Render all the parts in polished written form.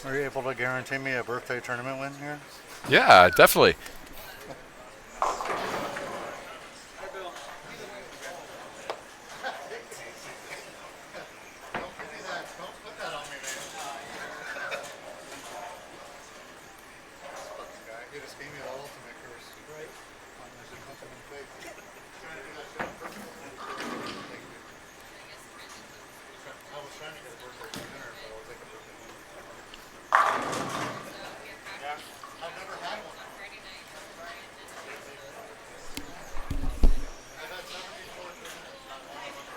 Are you able to guarantee me a birthday tournament win here? Yeah, definitely. Don't give me that. Don't put that on me, man. This fucking guy. He just gave me the ultimate curse. Right. I should punch him in the face. Trying to do that shit on purpose. Thank you. I was trying to get a birthday dinner, so I'll take a birthday dinner. Yeah. I've never had one. I've had 74 tournaments. Not one of them.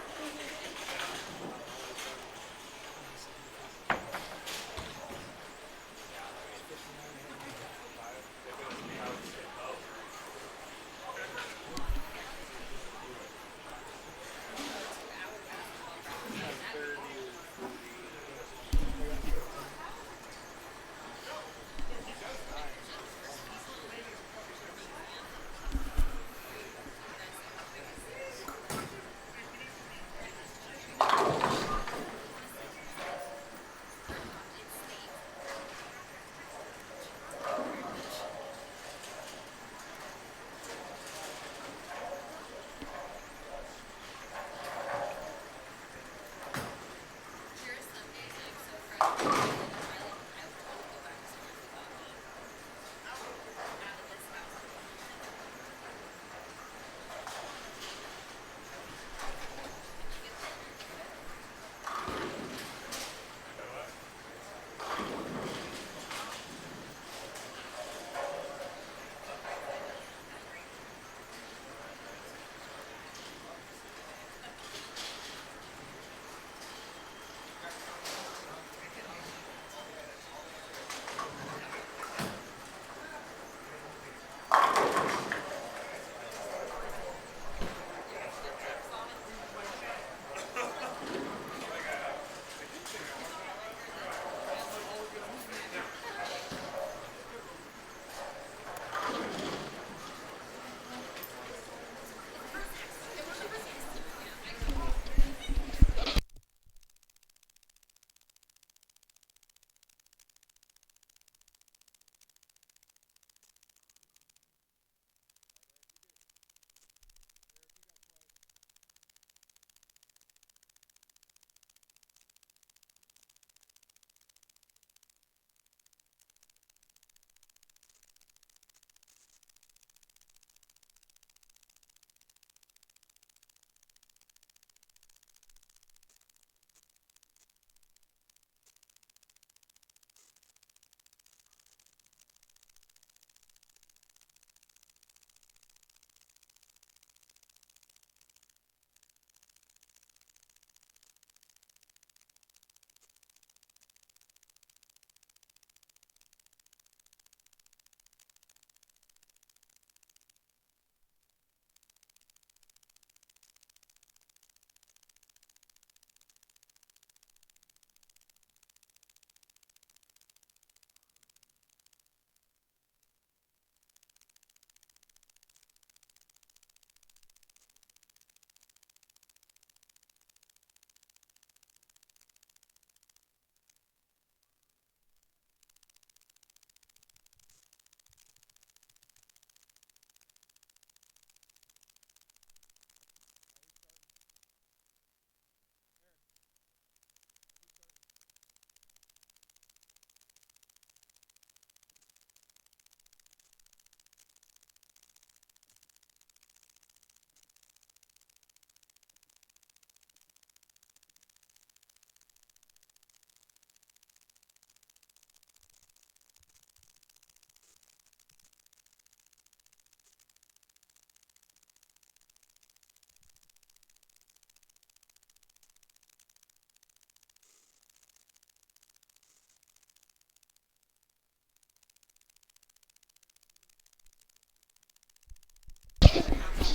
Yeah. Like 30 or 40.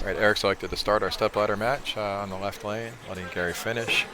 All right, Eryk selected to start our stepladder match on the left lane, letting Gary finish.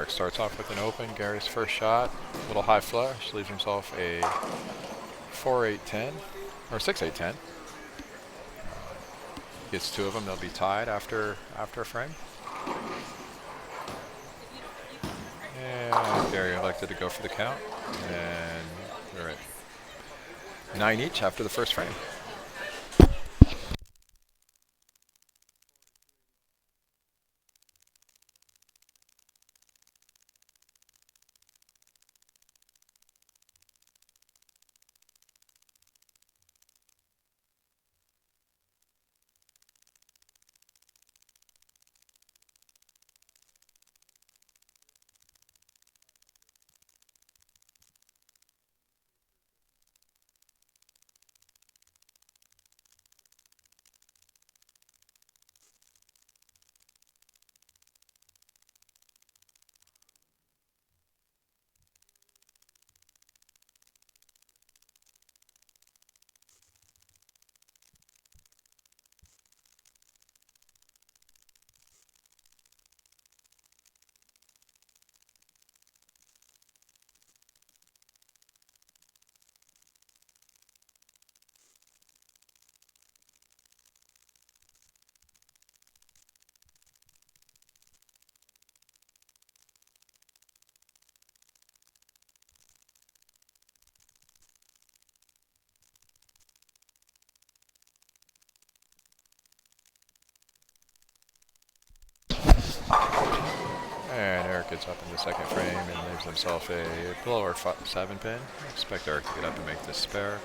Eryk starts off with an open. Gary's first shot, little high flush, leaves himself a 4-8-10, or 6-8-10. Gets two of them, they'll be tied after a frame. And Gary elected to go for the count, and they're at 9 each after the first frame. And Eryk gets up in the second frame and leaves himself a lower 7 pin. I expect Eryk to get up and make this spare.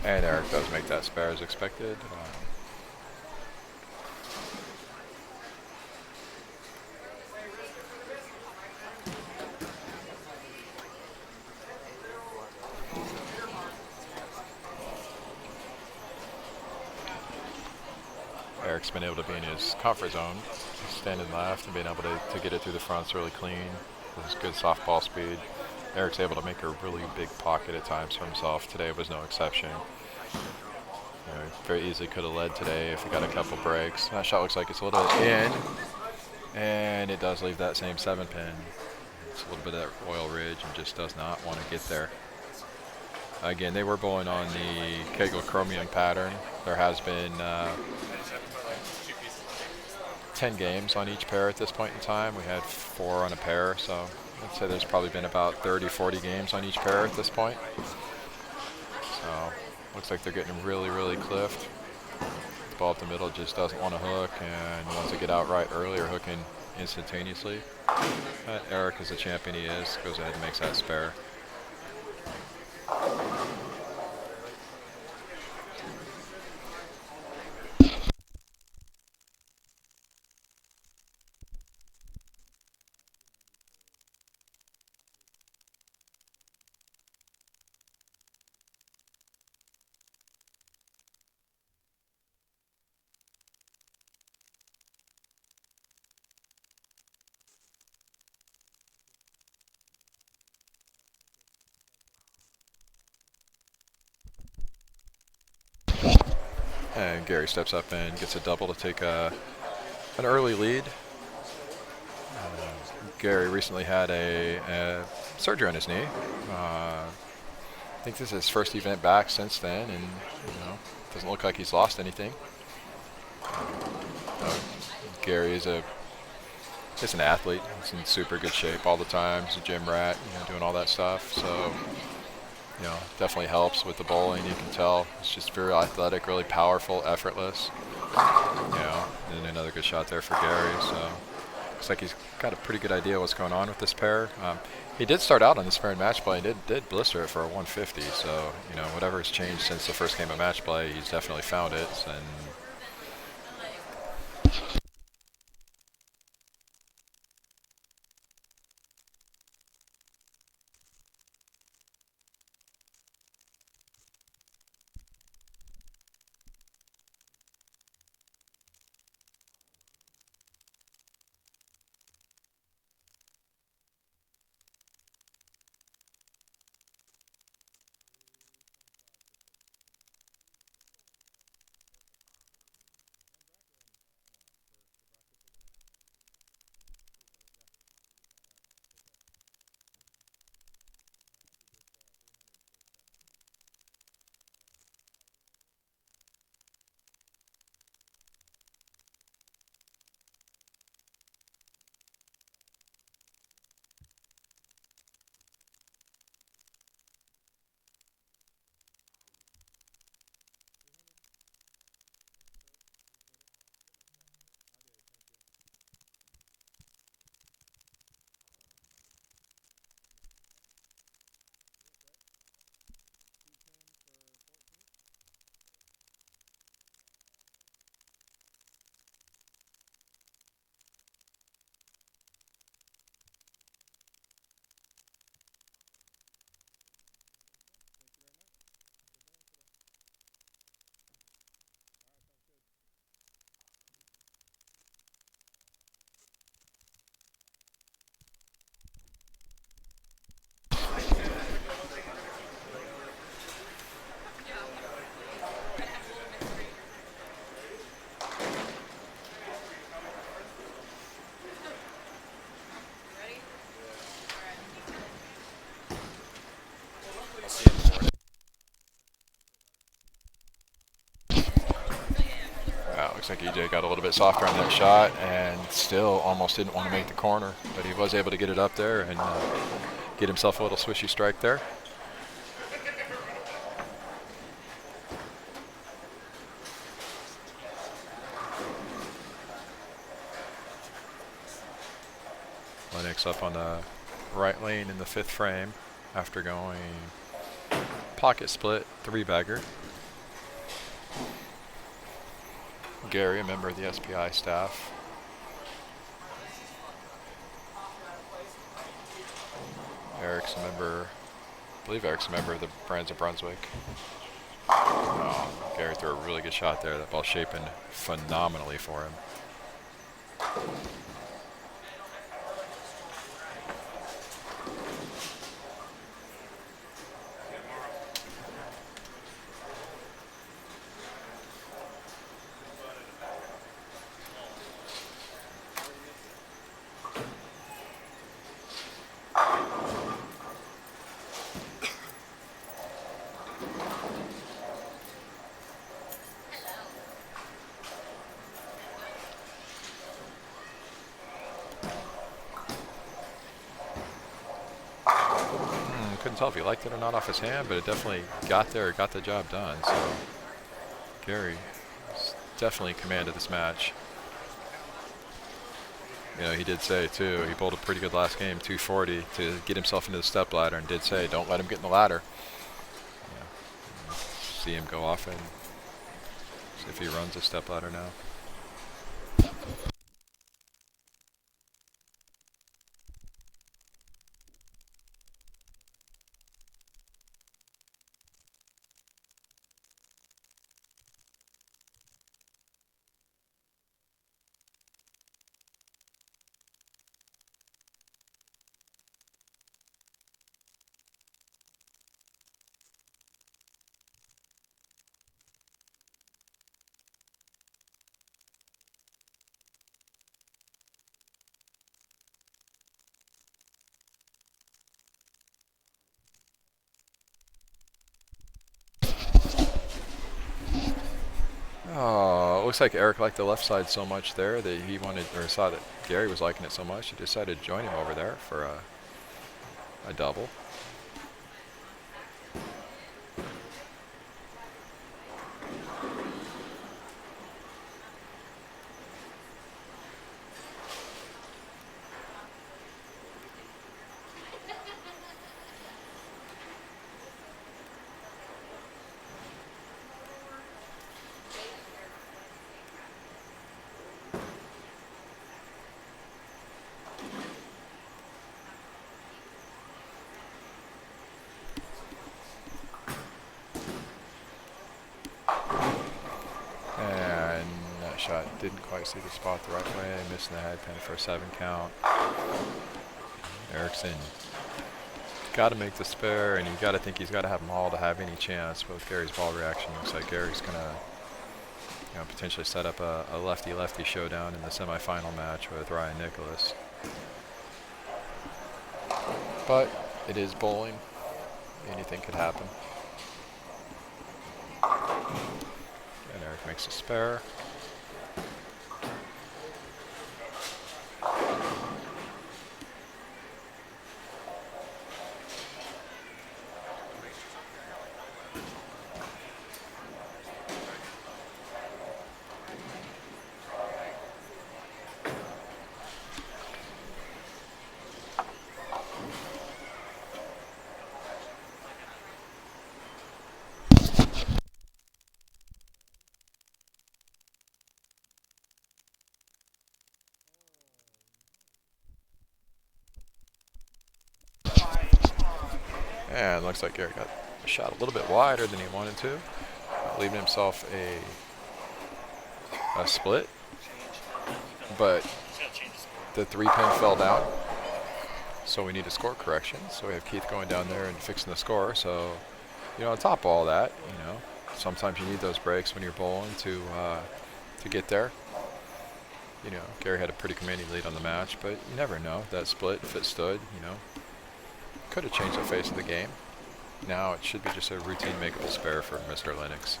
And Eryk does make that spare as expected. Eryk's been able to be in his comfort zone, standing left and being able to get it through the fronts really clean with his good softball speed. Eryk's able to make a really big pocket at times for himself. Today was no exception. Very easily could have led today if he got a couple breaks. That shot looks like it's a little in, and it does leave that same 7 pin. It's a little bit of that oil ridge and just does not want to get there. Again, they were bowling on the Kegel Chromium pattern. There has been 10 games on each pair at this point in time. We had 4 on a pair, so I'd say there's probably been about 30, 40 games on each pair at this point. So looks like they're getting really, really cliffed. The ball up the middle just doesn't want to hook and wants to get out right early or hooking instantaneously. But Eryk, as the champion he is, goes ahead and makes that spare. And Gary steps up and gets a double to take an early lead. Gary recently had a surgery on his knee. I think this is his first event back since then, and doesn't look like he's lost anything. Gary is an athlete. He's in super good shape all the time. He's a gym rat, doing all that stuff. So definitely helps with the bowling. You can tell it's just very athletic, really powerful, effortless. And another good shot there for Gary. So looks like he's got a pretty good idea what's going on with this pair. He did start out on this pair in match play and did blister it for a 150. So whatever has changed since the first game of match play, he's definitely found it. And Looks like EJ got a little bit softer on that shot and still almost didn't want to make the corner, but he was able to get it up there and get himself a little swishy strike there. Lenox up on the right lane in the 5th frame after going pocket split 3-bagger. Gary, a member of the SPI staff. Eryk's a member, I believe Eryk's a member of the Brands of Brunswick. Gary threw a really good shot there. That ball shaping phenomenally for him. Couldn't tell if he liked it or not off his hand, but it definitely got there, got the job done. So Gary definitely commanded this match. You know, he did say too, he bowled a pretty good last game, 240, to get himself into the step ladder, and did say, don't let him get in the ladder. Yeah. See him go off and see if he runs a step ladder now. Oh, it looks like Eryk liked the left side so much there that he wanted, or saw that Gary was liking it so much, he decided to join him over there for a double. Shot didn't quite see the spot the right way, missing the head pin for a 7 count. Erickson got to make the spare, and you got to think he's got to have them all to have any chance. But with Gary's ball reaction, looks like Gary's gonna, potentially set up a lefty-lefty showdown in the semifinal match with Ryan Nikolas. But it is bowling; anything could happen. And Eryk makes a spare. And looks like Eryk got a shot a little bit wider than he wanted to, leaving himself a split. But the 3-pin fell down, so we need a score correction. So we have Keith going down there and fixing the score. So, on top of all that, sometimes you need those breaks when you're bowling to get there. Gary had a pretty commanding lead on the match, but you never know. That split, if it stood, could have changed the face of the game. Now it should be just a routine makeable spare for Mr. Lenox.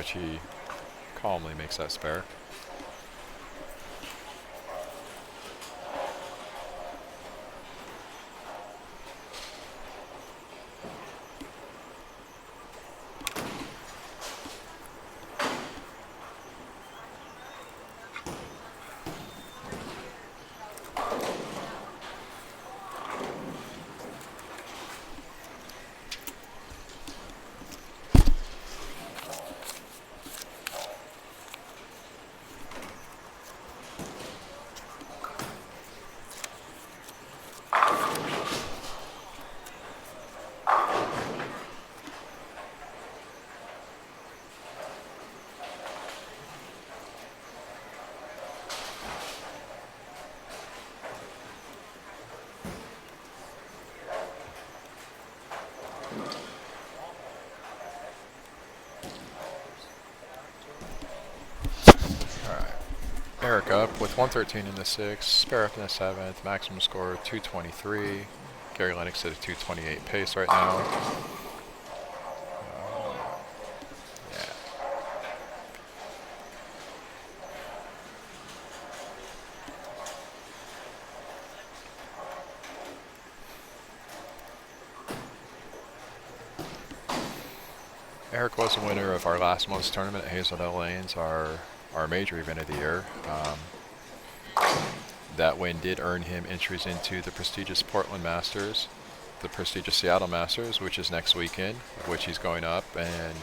which he calmly makes that spare. Eryk up with 113 in the 6th, spare up in the 7th, maximum score 223. Gary Lenox at a 228 pace right now. Yeah. Eryk was the winner of our last month's tournament at Hazeldale Lanes, our major event of the year. That win did earn him entries into the prestigious Portland Masters, the prestigious Seattle Masters, which is next weekend, of which he's going up and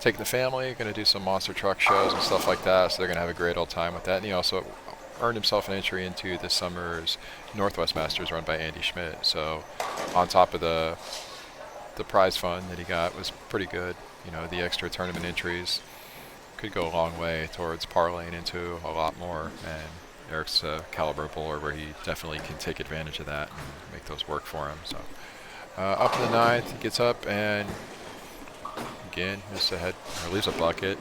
taking the family, going to do some monster truck shows and stuff like that, so they're going to have a great old time with that. And he also earned himself an entry into this summer's Northwest Masters run by Andy Schmidt. So on top of the prize fund that he got was pretty good. You know, the extra tournament entries could go a long way towards parlaying into a lot more, and Eryk's a caliber bowler where he definitely can take advantage of that and make those work for him. So up in the 9th, he gets up and again misses a head, or leaves a bucket.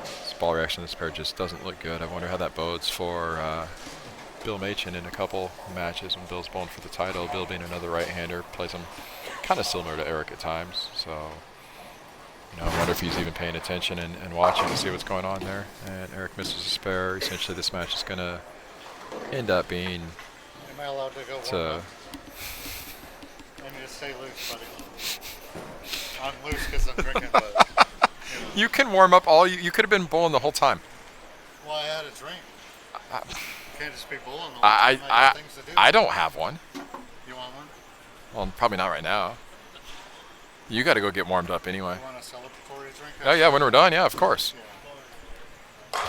This ball reaction of this pair just doesn't look good. I wonder how that bodes for Bill Machin in a couple matches when Bill's bowling for the title. Bill being another right-hander, plays him kind of similar to Eryk at times. So you know, I wonder if he's even paying attention and watching to see what's going on there. And Eryk misses a spare. Essentially, this match is going to end up being... Am I allowed to go warm up? I need to stay loose, buddy. I'm loose because I'm drinking, but... You know. You can warm up all... You could have been bowling the whole time. Well, I had a drink. You can't just be bowling the whole time. I got things to do. I don't have one. You want one? Well, probably not right now. You got to go get warmed up anyway. You want a celebratory drink? Oh, yeah, when we're done, yeah, of course.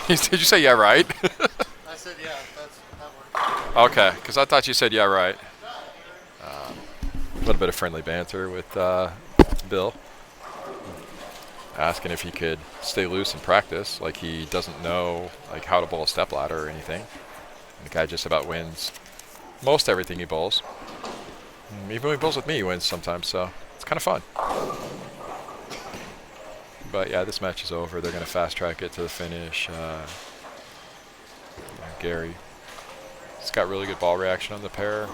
Yeah. Did you say yeah, right? I said yeah, that works. Okay, because I thought you said yeah, right. A little bit of friendly banter with Bill. Asking if he could stay loose and practice, like he doesn't know like how to bowl a step ladder or anything. And the guy just about wins most everything he bowls. Even when he bowls with me, he wins sometimes, so it's kind of fun. But yeah, this match is over. They're going to fast track it to the finish. Gary, he's got really good ball reaction on the pair.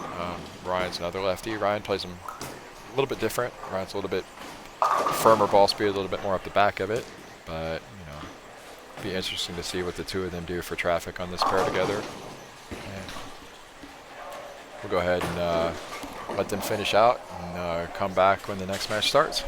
Ryan's another lefty. Ryan plays him a little bit different. Ryan's a little bit firmer ball speed, a little bit more up the back of it. But, you know, be interesting to see what the two of them do for traffic on this pair together. And we'll go ahead and let them finish out and come back when the next match starts.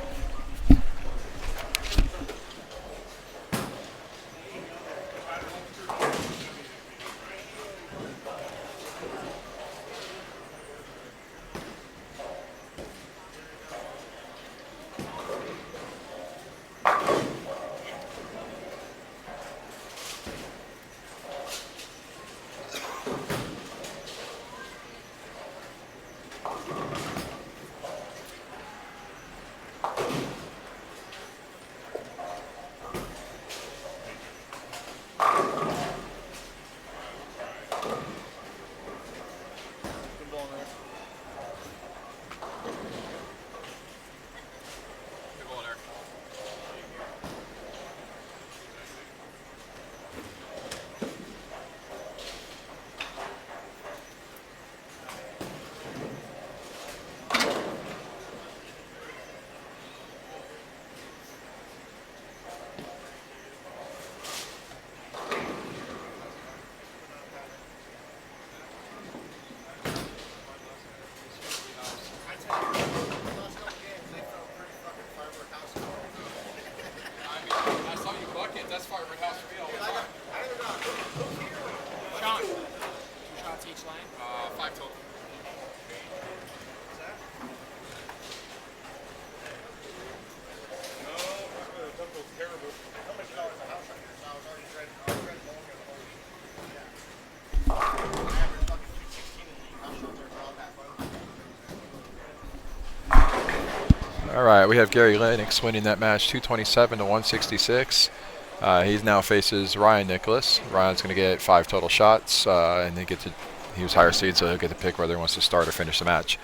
All right, we have Gary Lenox winning that match 227 to 166. He now faces Ryan Nikolas. Ryan's going to get 5 total shots, and he was higher seed, so he'll get to pick whether he wants to start or finish the match.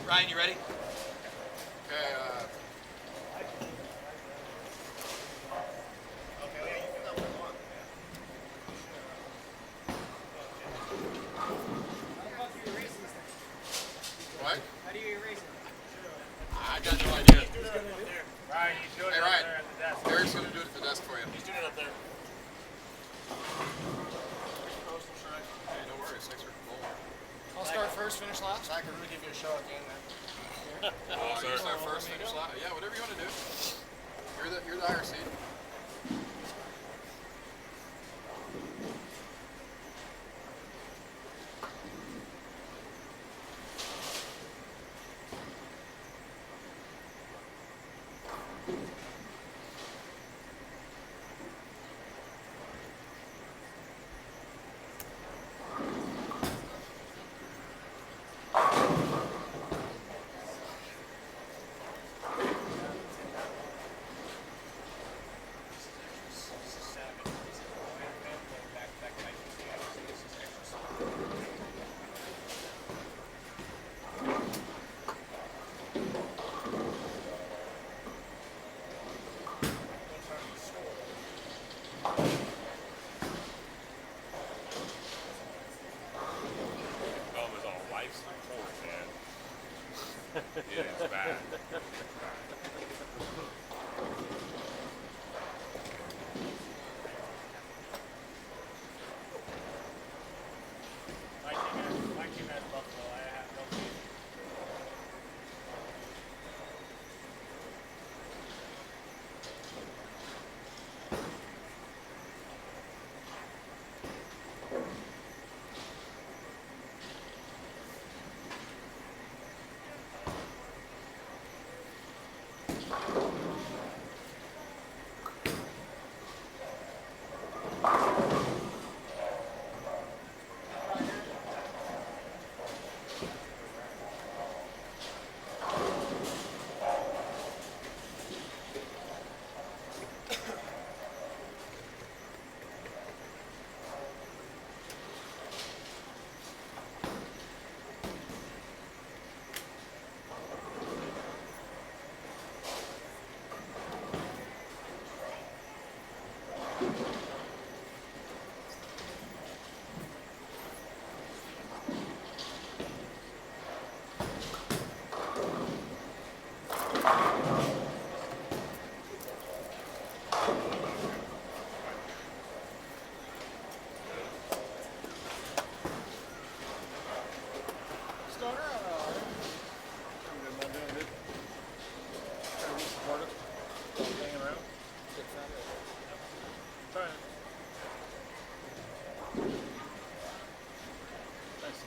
Ryan, you ready? Okay, what? How do you erase it? I got no idea. Ryan, he's doing Hey, it Ryan. up there at the desk. Eryk's gonna do it at the desk for you. He's doing it up there. Hey, no worries. Thanks for calling. I'll start first, finish last. I can really give you a show at the end there. You start first, finish last. Yeah, whatever you want to do. You're the higher seed. It is bad. My team has Buffalo. I have no team.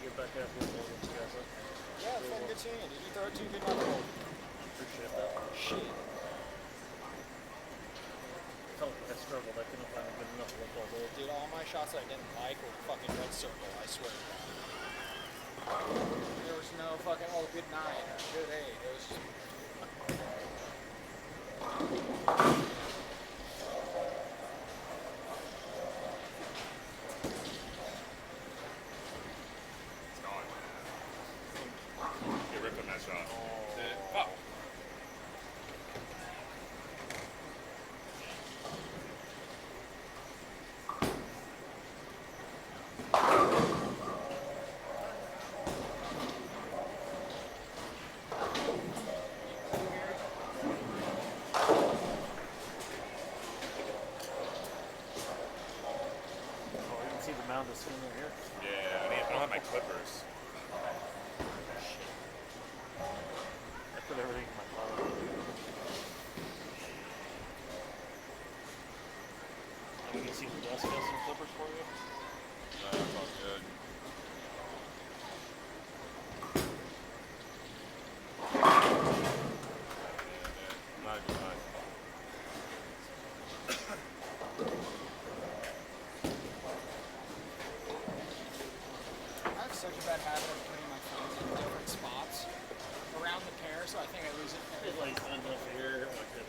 get back out here and we'll get you guys up. Yeah, fucking good seeing you. Did you throw it too good knuckle? Appreciate that. Shit. I felt like I struggled. I couldn't find a good enough look all day. Dude, all my shots that I didn't like were fucking red circle, I swear to God. There was no fucking, oh, good night, or good eight. It was just... It's gone. Get ripped on that shot. Fuck. Oh, you can see the mound of sooner here. Yeah, I don't have my clippers. I put everything in my car. And we can see the dust. Got some clippers for you. No, that's all good. Not a good time. I have such a bad habit of putting my phone in different spots around the pair, so I think I lose it every It's like enough here. Like that.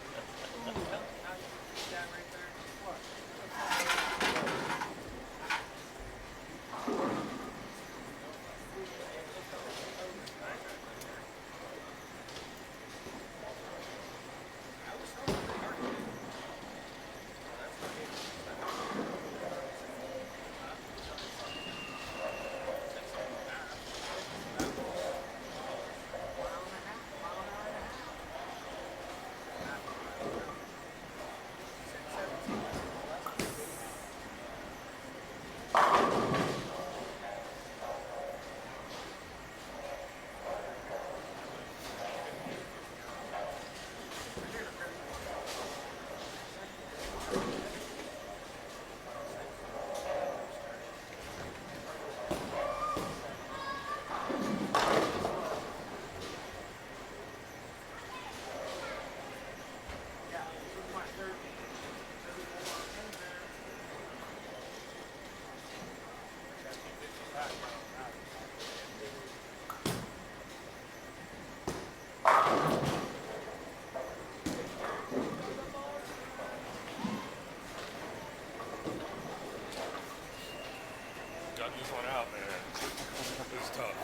Got this one out, man. It's tough.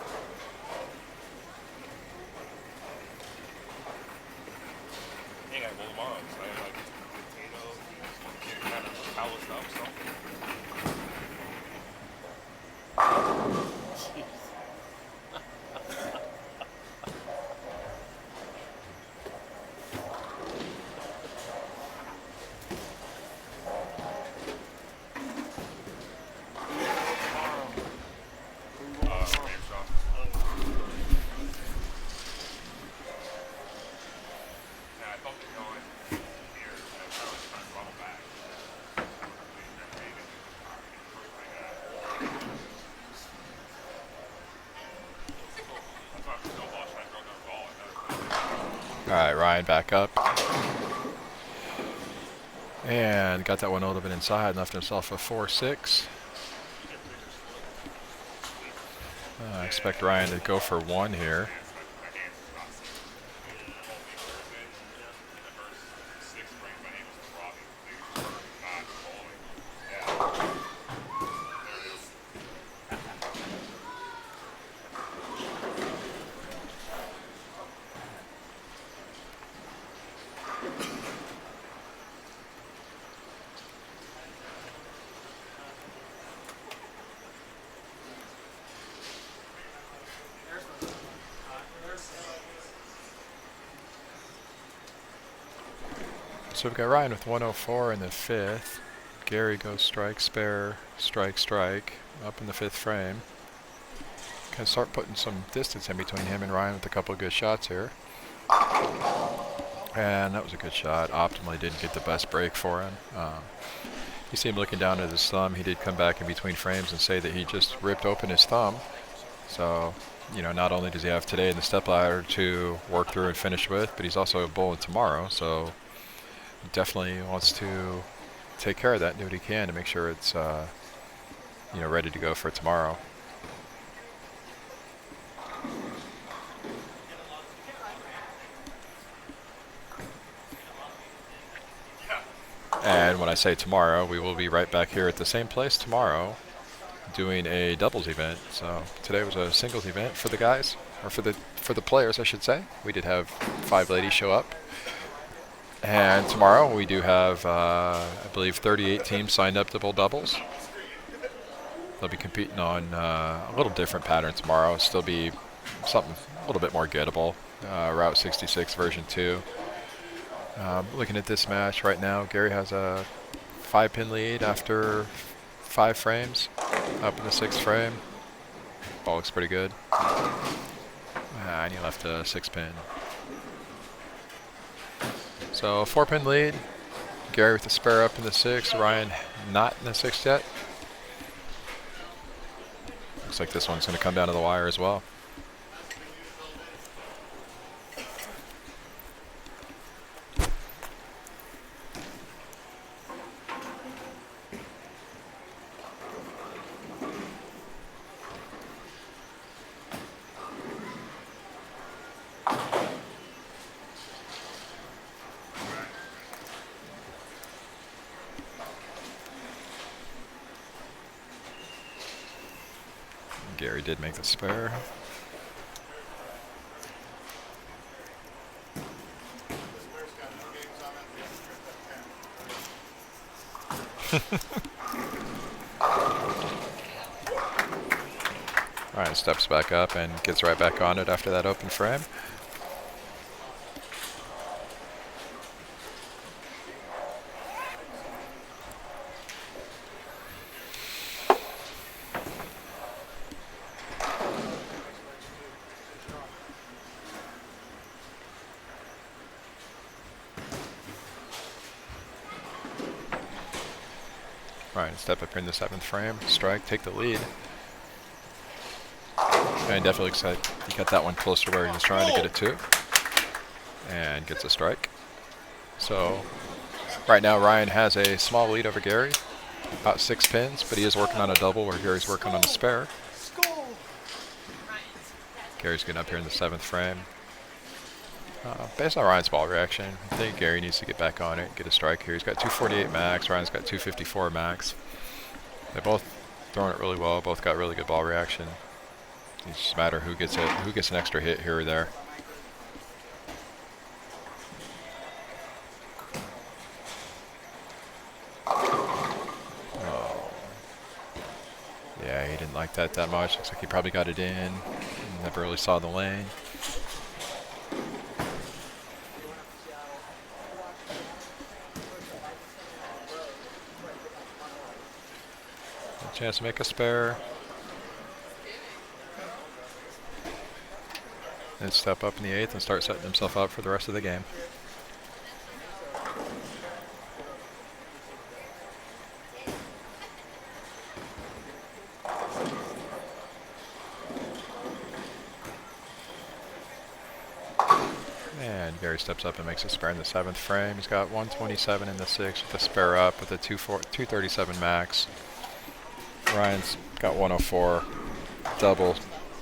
Ain't got gold moms. I had like, get kind of calloused up, something. Game shot. Yeah, I felt it going here, and I was kind of like trying to funnel back. All right, Ryan back up. And got that one a little bit inside, left himself a 4-6. I expect Ryan to go for one here. So we've got Ryan with 104 in the fifth. Gary goes strike, spare, strike, strike, up in the fifth frame. Kind of start putting some distance in between him and Ryan with a couple of good shots here. And that was a good shot. Optimally didn't get the best break for him. You see him looking down at his thumb. He did come back in between frames and say that he just ripped open his thumb. So, you know, not only does he have today in the step ladder to work through and finish with, but he's also bowling tomorrow. So he definitely wants to take care of that and do what he can to make sure it's, you know, ready to go for tomorrow. And when I say tomorrow, we will be right back here at the same place tomorrow doing a doubles event. So today was a singles event for the guys, or for the players, I should say. We did have 5 ladies show up. And tomorrow we do have, I believe, 38 teams signed up to bowl doubles. They'll be competing on a little different pattern tomorrow. Still be something a little bit more gettable. Route 66 version 2. Looking at this match right now, Gary has a 5-pin lead after 5 frames, up in the 6th frame. Ball looks pretty good. And he left a 6-pin. So 4-pin lead. Gary with the spare up in the 6th. Ryan not in the 6th yet. Looks like this one's going to come down to the wire as well. Gary did make the spare. Ryan steps back up and gets right back on it after that open frame. Ryan step up here in the 7th frame, strike, take the lead. And definitely looks like he got that one close to where he was trying to get it to. And gets a strike. So right now Ryan has a small lead over Gary, about 6 pins, but he is working on a double where Gary's working on a spare. Gary's getting up here in the 7th frame. Based on Ryan's ball reaction, I think Gary needs to get back on it, get a strike here. He's got 248 max, Ryan's got 254 max. They're both throwing it really well, both got really good ball reaction. It's just a matter who gets it, who gets an extra hit here or there. Oh. Yeah, he didn't like that much. Looks like he probably got it in. Never really saw the lane. Chance to make a spare. And step up in the 8th and start setting himself up for the rest of the game. And Gary steps up and makes a spare in the 7th frame. He's got 127 in the 6th with a spare up with a 237 max. Ryan's got 104, double,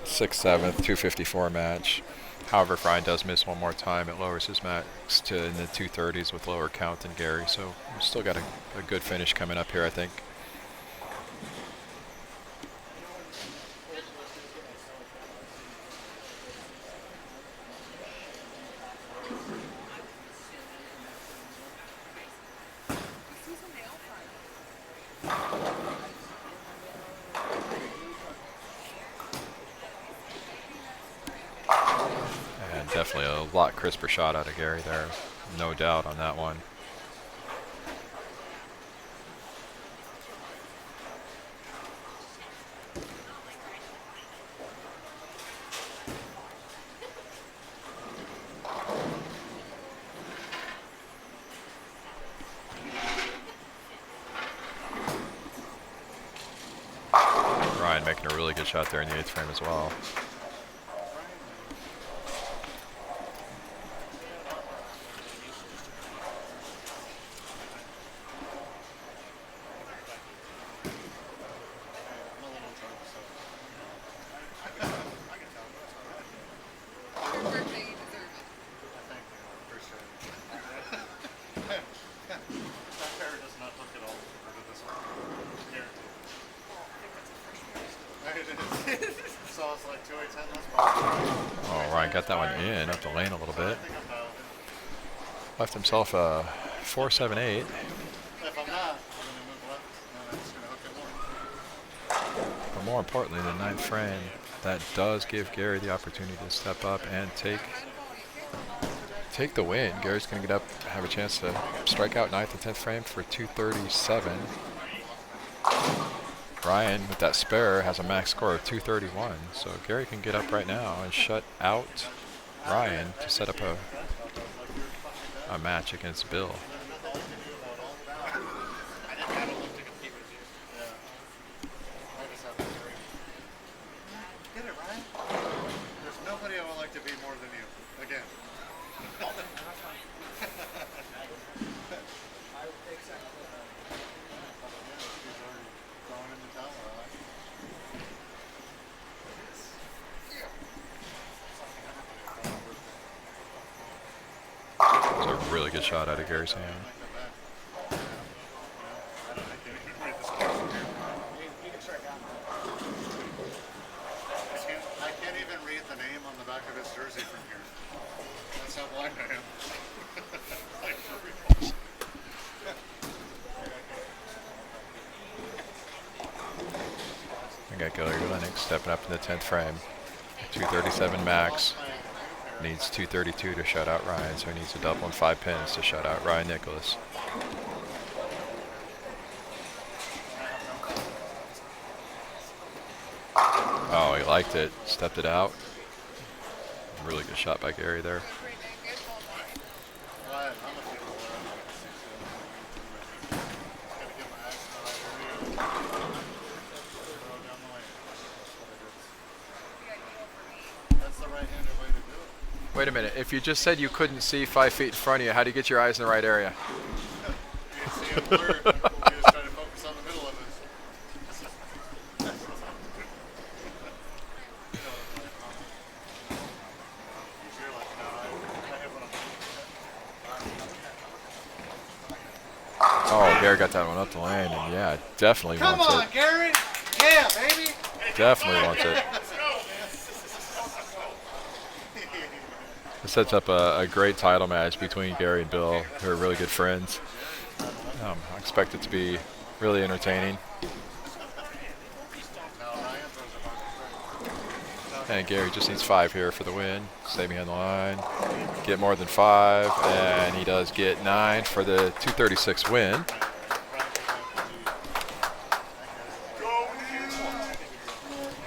6th, 7th, 254 match. However, if Ryan does miss one more time, it lowers his max to in the 230s with lower count than Gary. So we've still got a good finish coming up here, I think. Definitely a lot crisper shot out of Gary there, no doubt on that one. Ryan making a really good shot there in the 8th frame as well. Oh, Ryan got that one in up the lane a little bit. Left himself a 4-7-8. But more importantly, the 9th frame, that does give Gary the opportunity to step up and take the win. Gary's going to get up, have a chance to strike out 9th and 10th frame for 237. Ryan, with that spare, has a max score of 231. So Gary can get up right now and shut out Ryan to set up a match against Bill. Get it, Ryan? There's nobody I would like to be more than you. Again. It's a really good shot out of Gary's hand. I can't even read the name on the back of his jersey from here. That's how blind I am. Like, for real. I got Gary Lenox stepping up in the 10th frame. 237 max. Needs 232 to shut out Ryan, so he needs a double and 5 pins to shut out Ryan Nikolas. Oh, he liked it. Stepped it out. Really good shot by Gary there. Wait a minute. If you just said you couldn't see 5 feet in front of you, how do you get your eyes in the right area? You see him blurred. He was trying to focus on the middle of it. Oh, Gary got that one up the lane, and yeah, definitely Come wants on, it. Gary! Yeah, baby! Definitely wants it. It sets up a great title match between Gary and Bill, who are really good friends. I expect it to be really entertaining. And Gary just needs 5 here for the win. Stay behind the line. Get more than 5, and he does get 9 for the 236 win.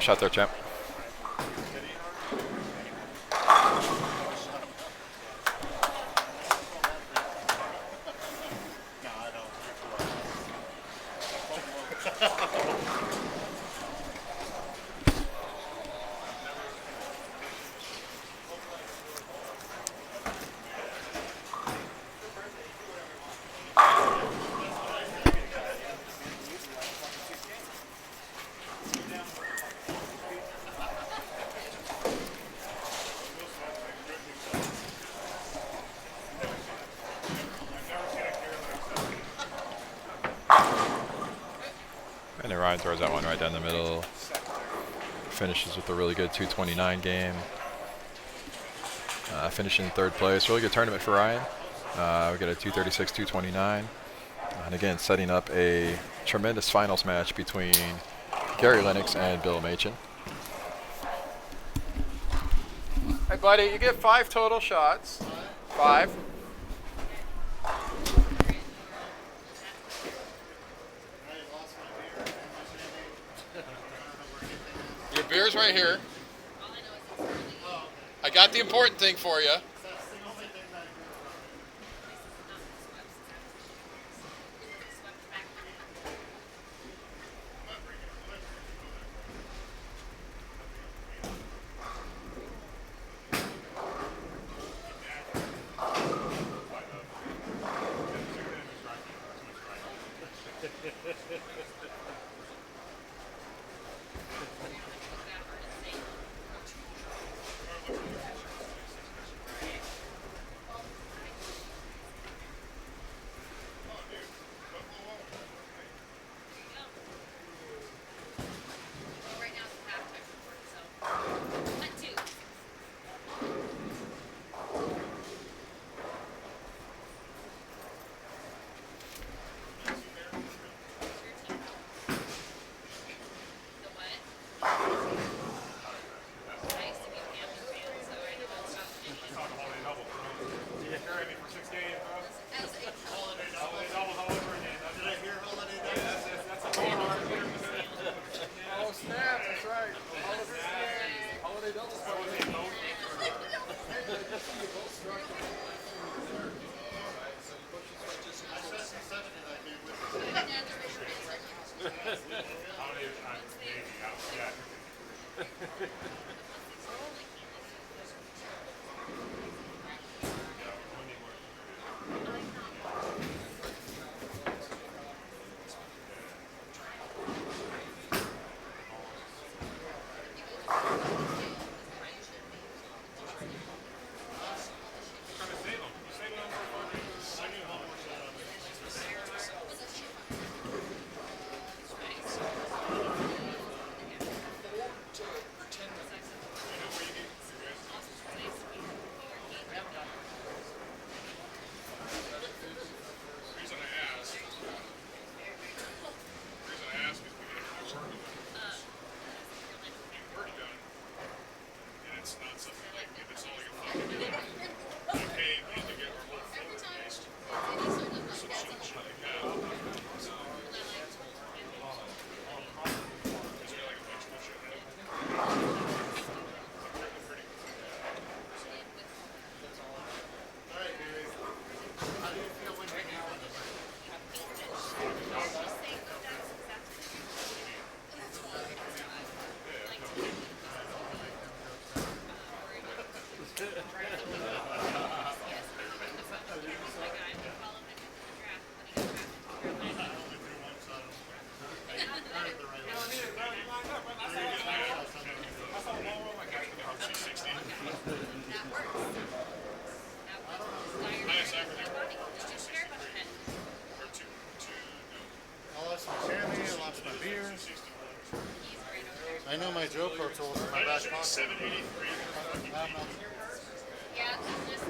Shot there, champ. And then Ryan throws that one right down the middle. Finishes with a really good 229 game. Finishing in 3rd place. Really good tournament for Ryan. We got a 236, 229. And again, setting up a tremendous finals match between Gary Lenox and Bill Machin. Hey, buddy, you get 5 total shots. 5. Your beer's right here. I got the important thing for you. I lost my chamois, I lost my beer. I know my Joe Pro tools in my back pocket. Yeah, just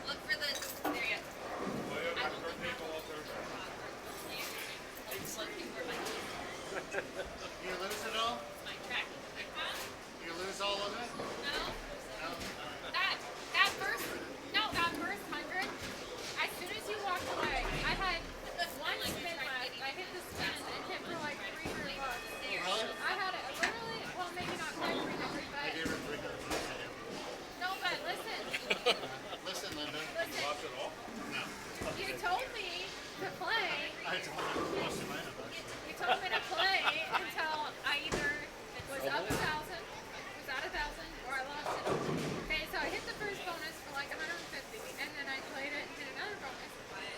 look for the. There you go. I will look it's looking for my You lose it all? my track. You lose all of it? No. That first 100. As soon as you walked away, I had one spin left. I hit the spin and hit for like $300. Really? I had it literally. Well, maybe not quite 300, I but gave her 300 bucks. no. But listen. Listen, Linda. Listen. You told me to play. I told her to lost your mind about it. You told me to play until I either was up 1,000, was at 1,000, or I lost it. Okay, so I hit the first bonus for like 150, and then I played it and did another bonus,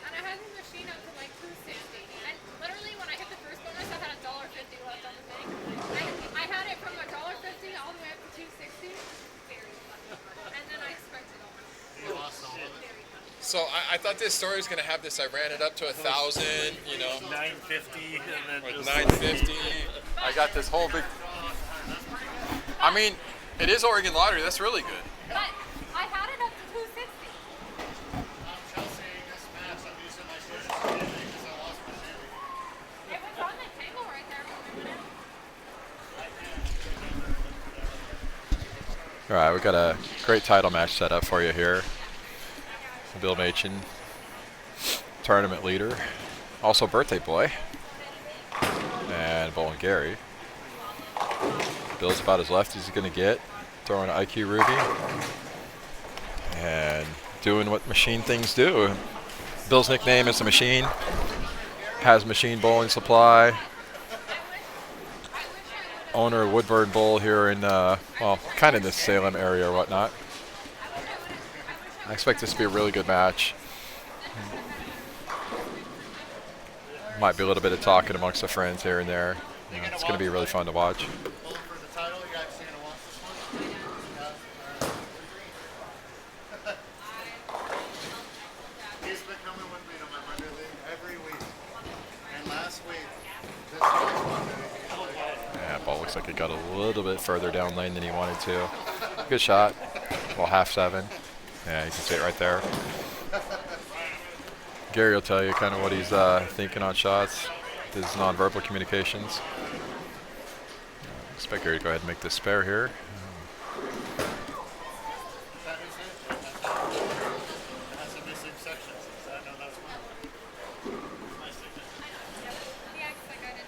and I had the machine up to like 260. And literally, when I hit the first bonus, I had $1.50 left on the thing. I had it from $1.50 all the way up to 260, and then I spent it all. You lost all of it. So I thought this story was going to have this. I ran it up to 1,000, you know, 950 and then with just 950. I got this whole big. I mean, it is Oregon Lottery. That's really good. But I had it up to 260. Chelsea, this match, I'm using my shirt today because I lost my chamois. It was on the table right there when we went out. All right, we got a great title match set up for you here. Bill Machin, tournament leader, also birthday boy, and Bowling Gary. Bill's about as lefty as he's going to get, throwing an IQ Ruby, and doing what machine things do. Bill's nickname is the Machine, has Machine Bowling Supply, owner of Woodburn Bowl here in, well, kind of in the Salem area or whatnot. I expect this to be a really good match. Might be a little bit of talking amongst the friends here and there. You know, it's going to be really fun to watch. Pulling for the title, you guys gonna watch this one? He's been coming with me to my Monday league every week. And last week, this was Monday. Yeah, ball looks like it got a little bit further down lane than he wanted to. Good shot. Well, half 7. Yeah, you can see it right there. Gary will tell you kind of what he's thinking on shots, his nonverbal communications. Expect Gary to go ahead and make this spare here. That is it. It has some missing sections. I know that's my signature. Yeah, 'cause I got it.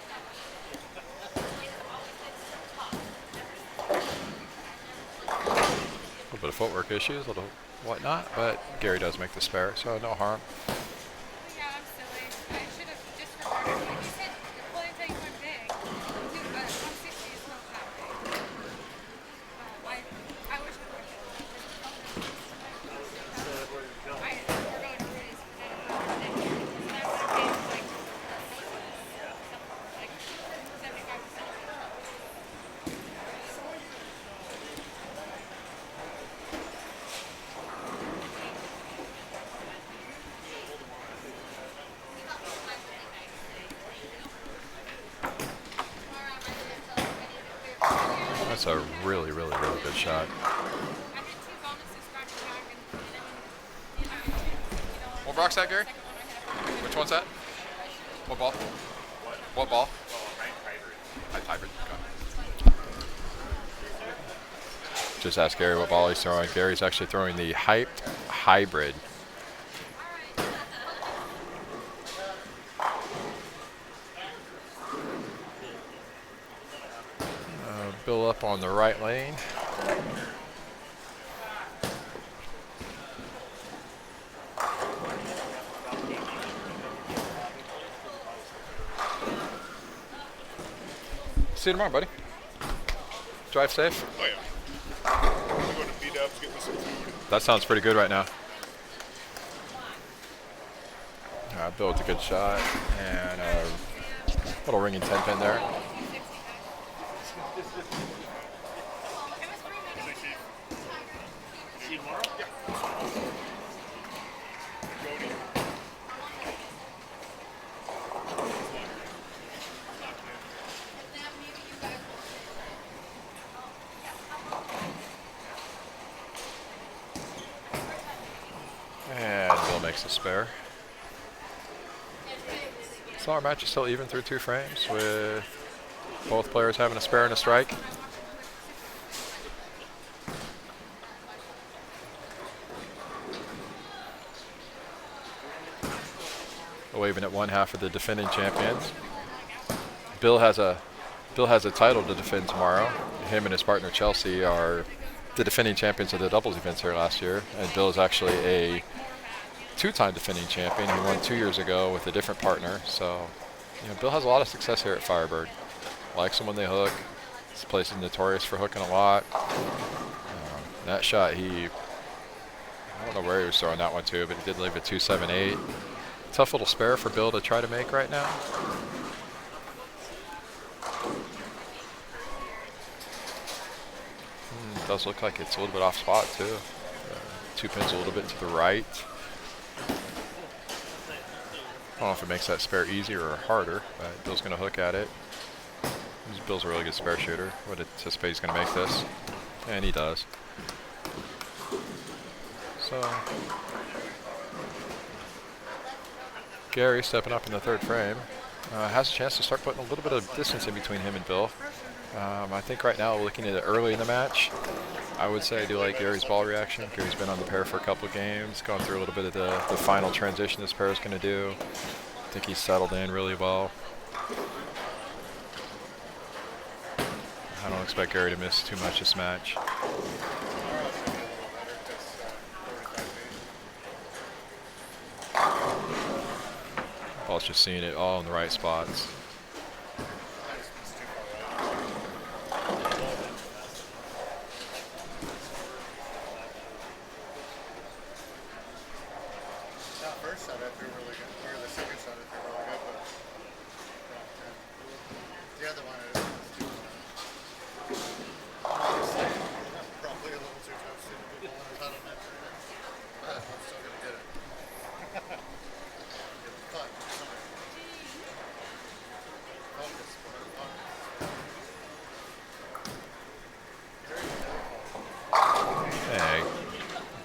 A little bit of footwork issues, a little whatnot, but Gary does make the spare, so no harm. Yeah, I'm silly. I should have disregarded. Like you said, the play until you went big. 160 is not that big. That's a really, really, really good shot. I did 2 bonuses back to back, and then, What rock's that, Gary? second one I had. Which one's that? What ball? What ball? Hybrid. Okay. Just ask Gary what ball he's throwing. Gary's actually throwing the hyped hybrid. Bill up on the right lane. See you tomorrow, buddy. Drive safe. Oh yeah. I'm going to B-Dubs, get me some food. That sounds pretty good right now. Bill with a good shot and a little ringing 10 pin there. See you tomorrow? And Bill makes a spare. So our match is still even through 2 frames with both players having a spare and a strike. Waving at one half of the defending champions. Bill has a title to defend tomorrow. Him and his partner Chelsea are the defending champions of the doubles events here last year, and Bill is actually a 2-time defending champion. He won 2 years ago with a different partner. So, Bill has a lot of success here at Firebird. Likes them when they hook. This place is notorious for hooking a lot. That shot, I don't know where he was throwing that one to, but he did leave a 2-7-8. Tough little spare for Bill to try to make right now. It does look like it's a little bit off spot too. 2 pins a little bit to the right. I don't know if it makes that spare easier or harder, but Bill's going to hook at it. Bill's a really good spare shooter. Would anticipate he's going to make this, and he does. So Gary stepping up in the 3rd frame has a chance to start putting a little bit of distance in between him and Bill. I think right now, looking at it early in the match, I would say I do like Gary's ball reaction. Gary's been on the pair for a couple of games, gone through a little bit of the final transition this pair is going to do. I think he's settled in really well. I don't expect Gary to miss too much this match. Ball's just seeing it all in the right spots.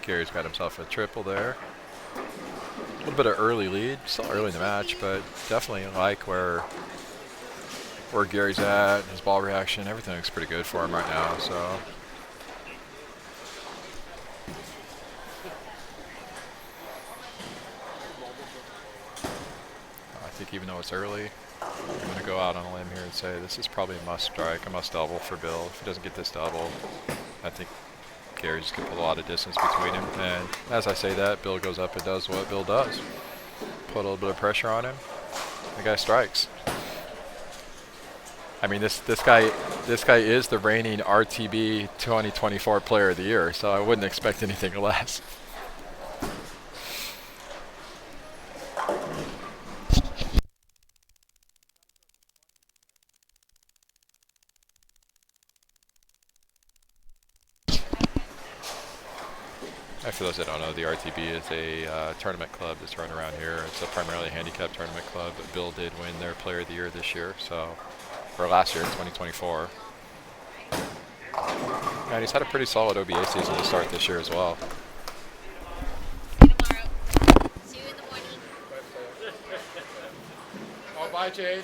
Gary's got himself a triple there. A little bit of early lead, still early in the match, but definitely like where Gary's at, his ball reaction, everything looks pretty good for him right now. So I think even though it's early, I'm going to go out on a limb here and say this is probably a must strike, a must double for Bill. If he doesn't get this double, I think Gary's going to put a lot of distance between him. And as I say that, Bill goes up and does what Bill does. Put a little bit of pressure on him. The guy strikes. I mean, this guy is the reigning RTB 2024 Player of the Year, so I wouldn't expect anything less. For those that don't know, the RTB is a tournament club that's run around here. It's a primarily handicap tournament club, but Bill did win their Player of the Year this year, or last year, 2024. And he's had a pretty solid OBA season to start this year as well. See you tomorrow. See you in the morning. Oh, bye, Jade.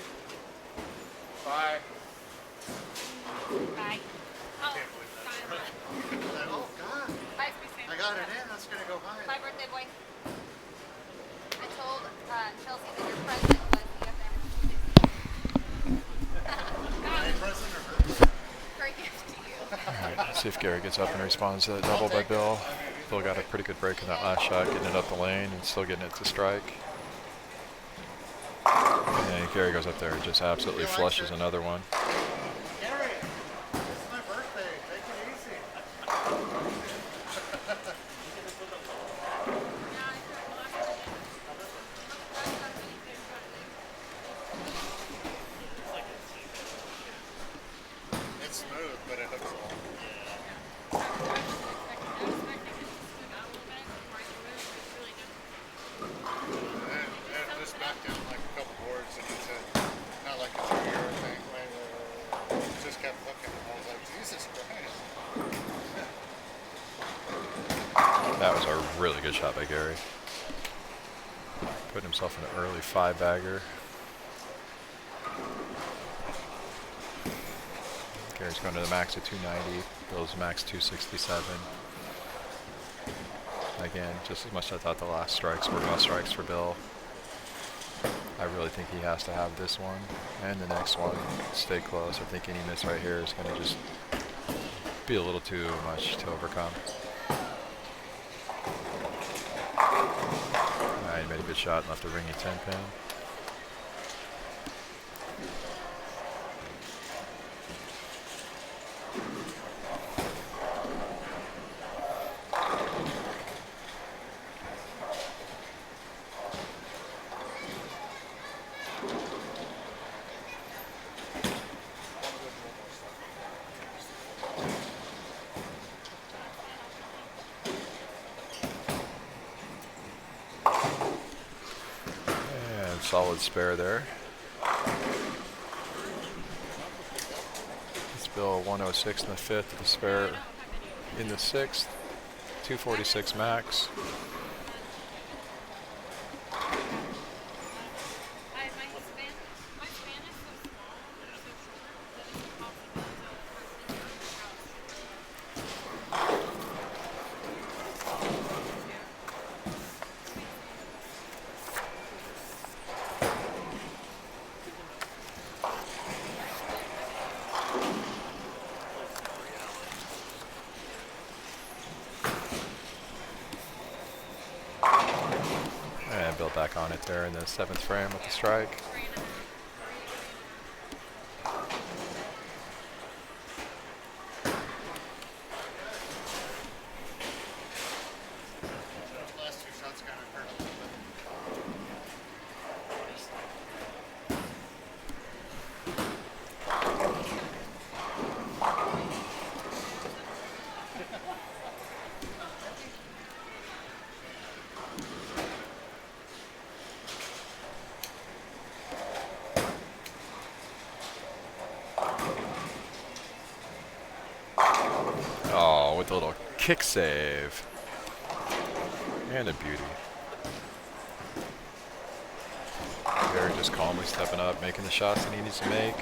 Bye. Bye. Oh, bye. Oh, God. Bye, Sweet Sam. I got it in. That's going to go high. Bye, birthday boy. I told Chelsea that your present was the Hey, event. present or birthday? Great gift to you. All right, let's see if Gary gets up and responds to that double by Bill. Bill got a pretty good break in that last shot, getting it up the lane and still getting it to strike. And Gary goes up there and just absolutely flushes another one. Gary, it's my birthday. Take it easy. It's smooth, but it hooks all. And just backed down like a couple boards, and he said, not like a 2-year thing. It just kept hooking, and I was like, Jesus Christ. That was a really good shot by Gary. Putting himself in an early 5-bagger. Gary's going to the max at 290. Bill's max 267. Again, just as much as I thought the last strikes were must strikes for Bill. I really think he has to have this one and the next one. Stay close. I think any miss right here is going to just be a little too much to overcome. He made a good shot and left a ringy 10-pin. Solid spare there. It's Bill 106 in the 5th, the spare in the 6th, 246 max. Back on it there in the 7th frame with the strike. Last 2 shots kind of hurt a little bit. With a little kick save. And a beauty. Gary just calmly stepping up, making the shots that he needs to make.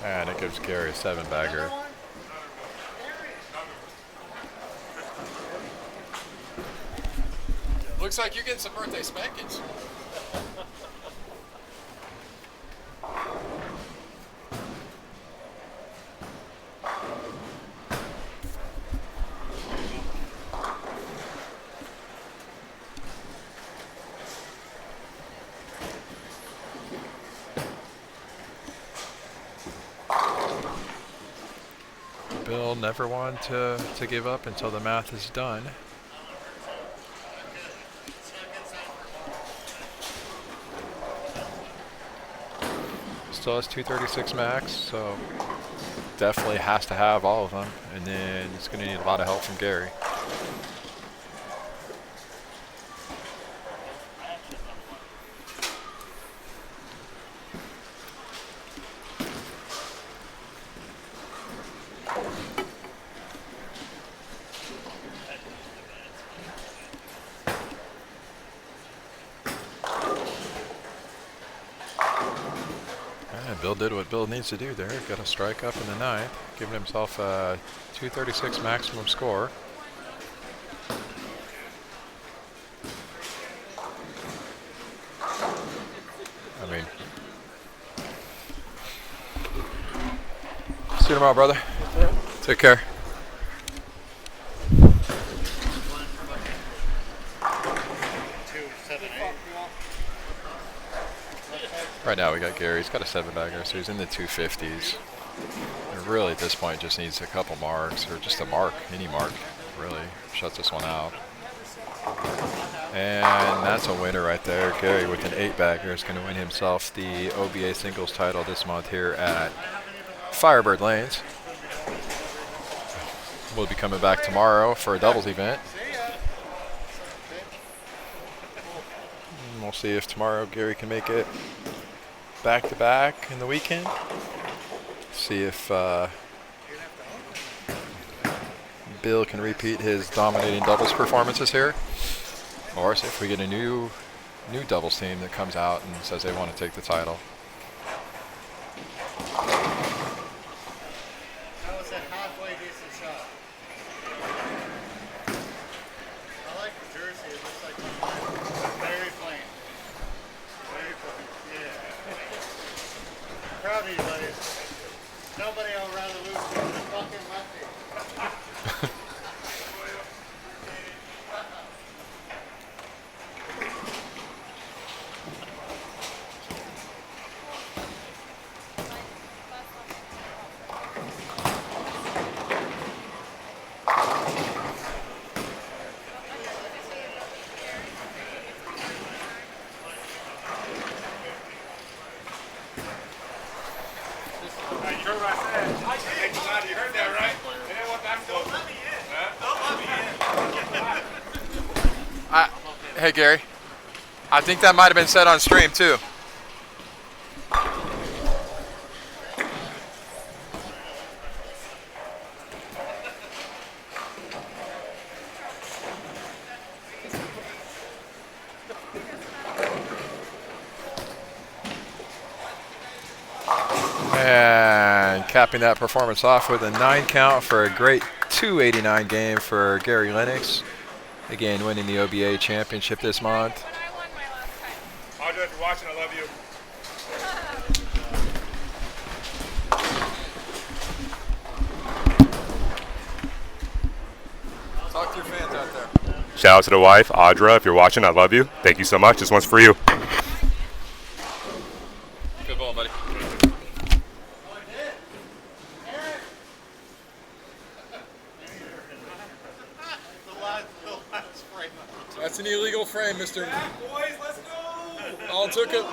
And it gives Gary a 7-bagger. Looks like you're getting some birthday spankings. Bill never one to give up until the math is done. Still has 236 max, so definitely has to have all of them. And then he's going to need a lot of help from Gary. Bill did what Bill needs to do there. Got a strike up in the ninth, giving himself a 236 maximum score. I mean, see you tomorrow, brother. Take care. Right now we got Gary. He's got a 7-bagger, so he's in the 250s. And really at this point just needs a couple marks, or just a mark, any mark, really. Shuts this one out. And that's a winner right there. Gary with an 8-bagger is going to win himself the OBA singles title this month here at Firebird Lanes. We'll be coming back tomorrow for a doubles event. And we'll see if tomorrow Gary can make it back-to-back in the weekend. See if Bill can repeat his dominating doubles performances here, or see if we get a new doubles team that comes out and says they want to take the title. That was a halfway decent shot. I like the jersey. It looks like very plain. Very plain. Yeah. Proud of you, buddy. Nobody will rather lose to the fucking lefty. Hey Gary, I think that might have been said on stream too. And capping that performance off with a 9 count for a great 289 game for Gary Lenox. Again, winning the OBA championship this month. When I won my last time. Audra, if you're watching, I love you. Talk to your fans out there. Shout out to the wife, Audra, if you're watching, I love you. Thank you so much. This one's for you. Good ball, buddy. That's an illegal frame, Mr. Boys, let's go. All took a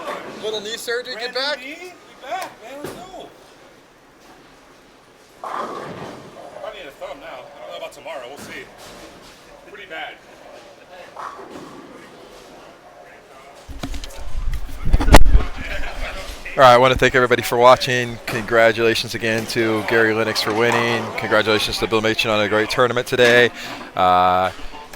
little knee surgery. Get back. We back, man. Let's go. I need a thumb now. I don't know about tomorrow. We'll see. Pretty bad. All right, I want to thank everybody for watching. Congratulations again to Gary Lenox for winning. Congratulations to Bill Machin on a great tournament today.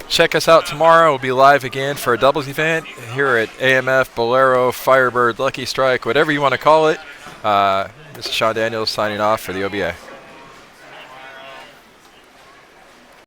Check us out tomorrow. We'll be live again for a doubles event here at AMF, Bolero, Firebird, Lucky Strike, whatever you want to call it. This is Sean Daniels signing off for the OBA.